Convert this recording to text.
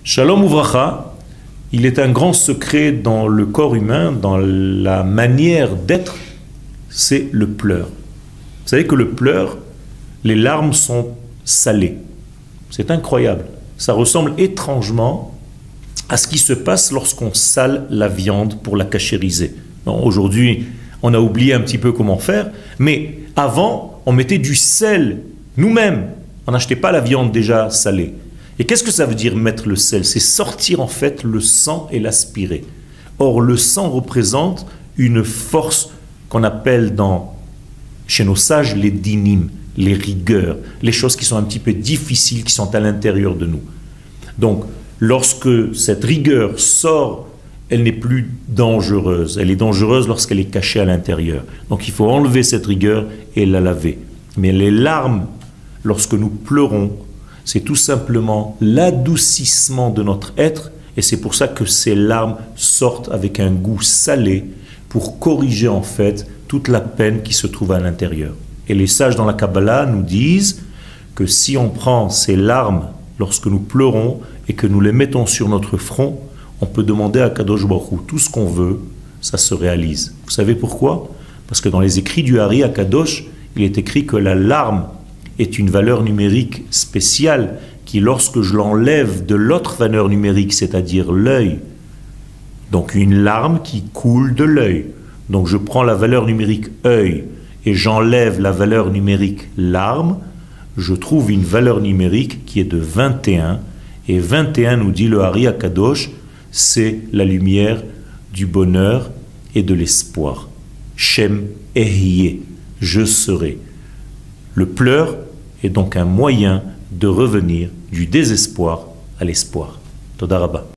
Shalom Uvracha, il est un grand secret dans le corps humain, dans la manière d'être, c'est le pleur. Vous savez que le pleur, les larmes sont salées. C'est incroyable. Ça ressemble étrangement à ce qui se passe lorsqu'on sale la viande pour la cachériser. Aujourd'hui, on a oublié un petit peu comment faire, mais avant, on mettait du sel nous-mêmes. On n'achetait pas la viande déjà salée. Et qu'est-ce que ça veut dire mettre le sel? C'est sortir en fait le sang et l'aspirer. Or, le sang représente une force qu'on appelle chez nos sages les dinim, les rigueurs, les choses qui sont un petit peu difficiles, qui sont à l'intérieur de nous. Donc, lorsque cette rigueur sort, elle n'est plus dangereuse. Elle est dangereuse lorsqu'elle est cachée à l'intérieur. Donc, il faut enlever cette rigueur et la laver. Mais les larmes, lorsque nous pleurons, c'est tout simplement l'adoucissement de notre être, et c'est pour ça que ces larmes sortent avec un goût salé pour corriger en fait toute la peine qui se trouve à l'intérieur. Et les sages dans la Kabbalah nous disent que si on prend ces larmes lorsque nous pleurons et que nous les mettons sur notre front, on peut demander à Kadosh Baruch Hu tout ce qu'on veut, ça se réalise. Vous savez pourquoi? Parce que dans les écrits du Hari à Kadosh, il est écrit que la larme est une valeur numérique spéciale qui, lorsque je l'enlève de l'autre valeur numérique, c'est-à-dire l'œil, donc une larme qui coule de l'œil. Donc je prends la valeur numérique œil et j'enlève la valeur numérique larme, je trouve une valeur numérique qui est de 21. Et 21, nous dit le Hari Akadosh, c'est la lumière du bonheur et de l'espoir. Shem Ehyeh, je serai. Le pleur est donc un moyen de revenir du désespoir à l'espoir. Toda Rabba.